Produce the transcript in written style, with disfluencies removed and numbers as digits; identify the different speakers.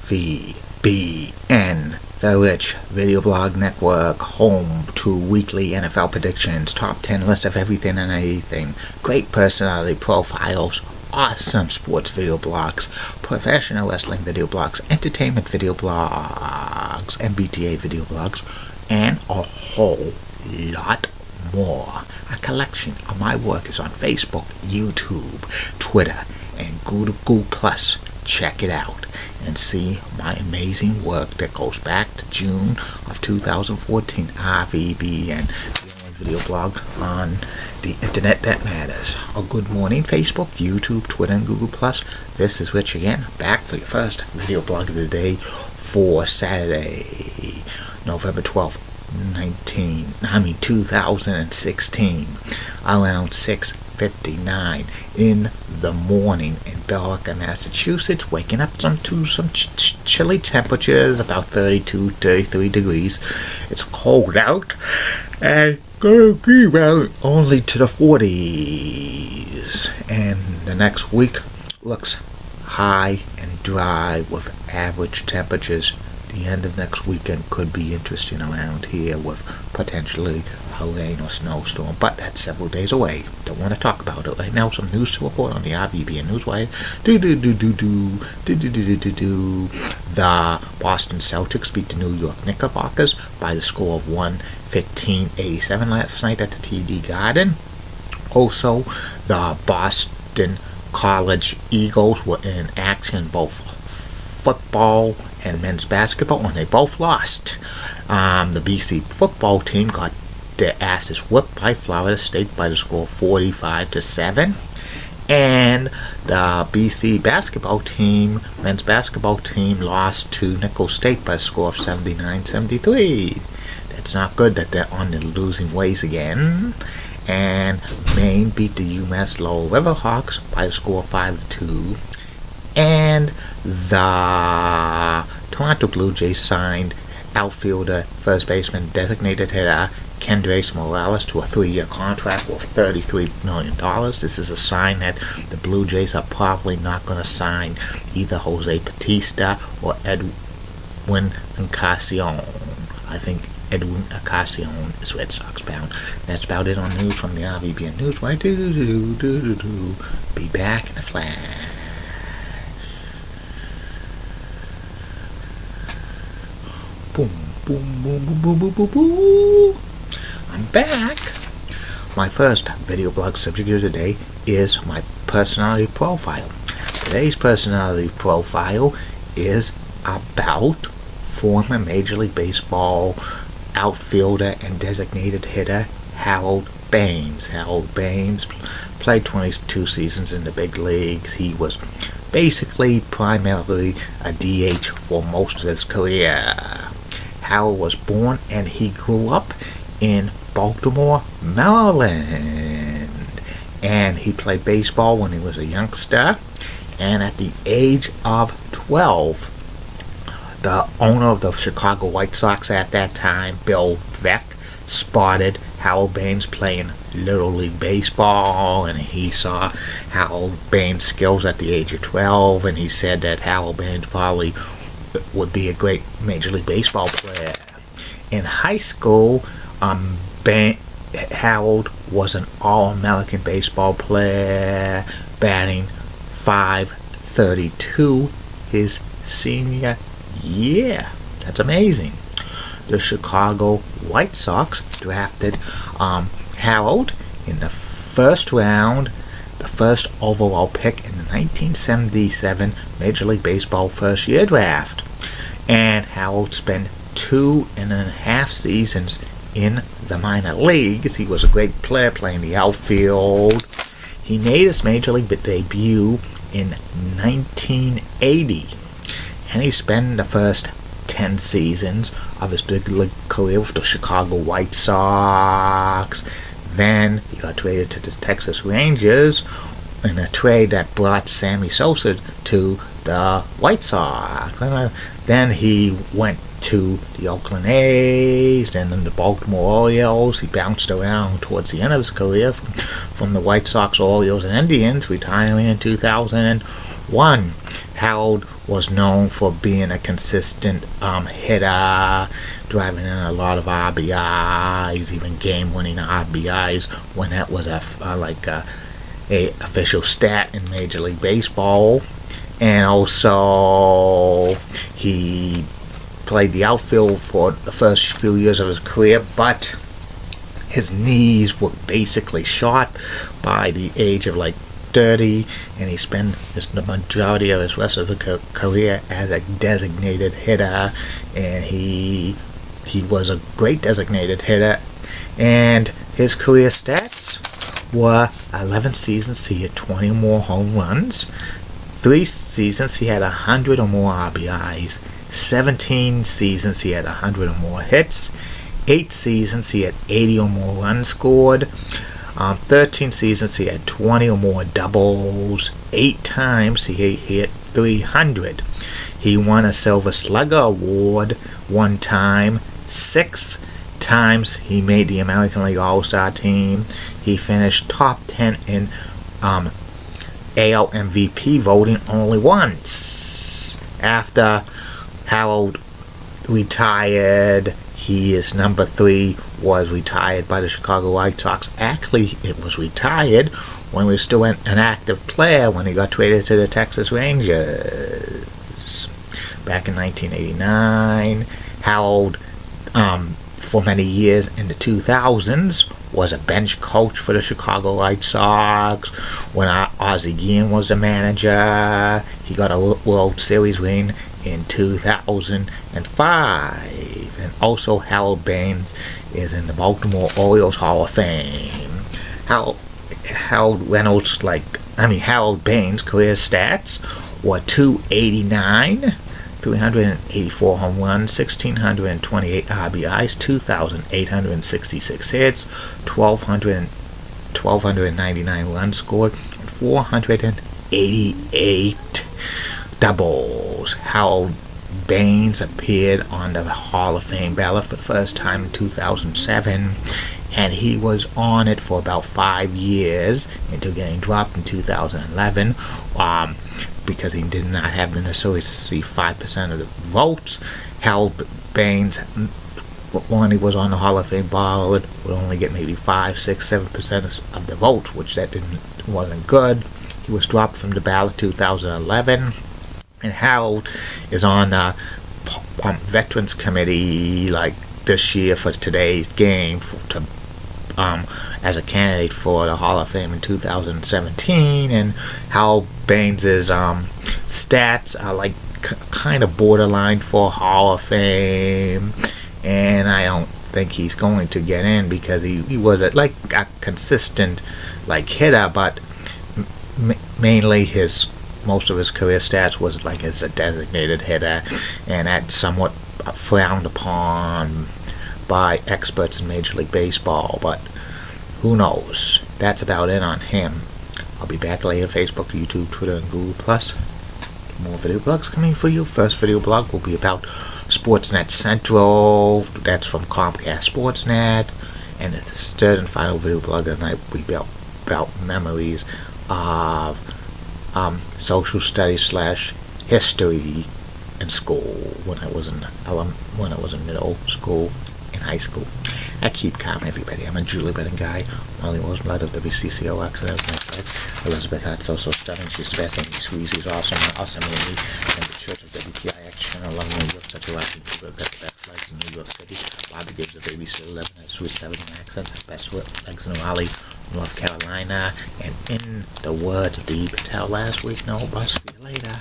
Speaker 1: VBN, the Rich Video Blog Network, home to weekly NFL predictions, top 10 list of everything and anything, great personality profiles, awesome sports video blogs, professional wrestling video blogs, entertainment video blogs, MBTA video blogs, and a whole lot more. A collection of my work is on Facebook, YouTube, Twitter, and Google Plus. Check it out and see my amazing work that goes back to June of 2014. RVBN, the only video blog on the internet that matters. A good morning, Facebook, YouTube, Twitter, and Google Plus. This is Rich again, back for your first video blog of the day for Saturday, November 12th. 2016, around 6:59 in the morning in Billerica, Massachusetts, waking up to some chilly temperatures, about 32, 33 degrees. It's cold out, and gonna be around only to the 40s. And the next week looks high and dry with average temperatures. The end of next weekend could be interesting around here with potentially a rain or snowstorm, but that's several days away. Don't want to talk about it right now. Some news to report on the RVBN Newswire. The Boston Celtics beat the New York Knickerbockers by the score of 115-87 last night at the TD Garden. Also, the Boston College Eagles were in action, both football and men's basketball, and they both lost. The BC football team got their asses whipped by Florida State by the score of 45-7, and the BC basketball team, men's basketball team, lost to Nicholls State by a score of 79-73. That's not good that they're on the losing ways again. And Maine beat the UMass Lowell Riverhawks by a score of 5-2. And the Toronto Blue Jays signed outfielder, first baseman, designated hitter Kendrys Morales to a 3-year contract worth $33 million. This is a sign that the Blue Jays are probably not going to sign either Jose Bautista or Edwin Encarnacion. I think Edwin Encarnacion is Red Sox bound. That's about it on news from the RVBN Newswire. Be back in a flash. Boom, boom, boom, boom, boom, boom, boom, boom. I'm back. My first video blog subject of today is my personality profile. Today's personality profile is about former Major League Baseball outfielder and designated hitter Harold Baines. Harold Baines played 22 seasons in the big leagues. He was basically primarily a DH for most of his career. Harold was born and he grew up in Baltimore, Maryland. And he played baseball when he was a youngster. And at the age of 12, the owner of the Chicago White Sox at that time, Bill Veeck, spotted Harold Baines playing Little League Baseball, and he saw Harold Baines' skills at the age of 12, and he said that Harold Baines probably would be a great Major League Baseball player. In high school, Harold was an All-American baseball player, batting .532 his senior year. That's amazing. The Chicago White Sox drafted Harold in the first round, the first overall pick in the 1977 Major League Baseball first year draft. And Harold spent 2.5 seasons in the minor leagues. He was a great player playing the outfield. He made his Major League debut in 1980. And he spent the first 10 seasons of his big league career with the Chicago White Sox. Then he got traded to the Texas Rangers in a trade that brought Sammy Sosa to the White Sox. Then he went to the Oakland A's and then the Baltimore Orioles. He bounced around towards the end of his career from the White Sox, Orioles, and Indians, retiring in 2001. Harold was known for being a consistent hitter, driving in a lot of RBIs, even game-winning RBIs when that was a official stat in Major League Baseball. And also he played the outfield for the first few years of his career, but his knees were basically shot by the age of 30, and he spent the majority of his rest of his career as a designated hitter, and he was a great designated hitter, and his career stats were 11 seasons he had 20 or more home runs, 3 seasons he had 100 or more RBIs, 17 seasons he had 100 or more hits, 8 seasons he had 80 or more runs scored, 13 seasons he had 20 or more doubles, 8 times he hit 300. He won a Silver Slugger Award 1 time, 6 times he made the American League All-Star team. He finished top 10 in AL MVP voting only once. After Harold retired, his number 3 was retired by the Chicago White Sox. Actually, it was retired when he was still an active player when he got traded to the Texas Rangers. Back in 1989, Harold, for many years in the 2000s, was a bench coach for the Chicago White Sox. When Ozzie Guillen was the manager, he got a World Series ring in 2005. And also Harold Baines is in the Baltimore Orioles Hall of Fame. Harold Baines' career stats were 289, 384 home runs, 1,628 RBIs, 2,866 hits, 1,299 runs scored, and 488 doubles. Harold Baines appeared on the Hall of Fame ballot for the first time in 2007, and he was on it for about 5 years until getting dropped in 2011 because he did not have the necessary 5% of the votes. Harold Baines, when he was on the Hall of Fame ballot, would only get maybe 5, 6, 7% of the votes, which wasn't good. He was dropped from the ballot 2011. And Harold is on the Veterans Committee this year for today's game as a candidate for the Hall of Fame in 2017. And Harold Baines' stats are kind of borderline for Hall of Fame, and I don't think he's going to get in because he was a consistent hitter, but mainly most of his career stats was as a designated hitter, and that's somewhat frowned upon by experts in Major League Baseball, but who knows. That's about it on him. I'll be back later. Facebook, YouTube, Twitter, and Google+. More video blogs coming for you. First video blog will be about Sportsnet Central. That's from Comcast Sportsnet. And the third and final video blog of the night will be about memories of social studies / history in school when I was in middle school and high school. I keep calm, everybody. I'm a Julie Benning guy. Molly Rosenblatt of WCCO accident. Elizabeth Hart, so stunning. She's the best. Amy Squeezy's awesome. Amy and the Church of WPIX channel. Love New York. Such a Latin people. Got the best flags in New York City. Bobby gives the baby still 11 has sweet 7 accents. Best legs in Raleigh, North Carolina. And in the words of Dee Patel last week, no bus. See you later.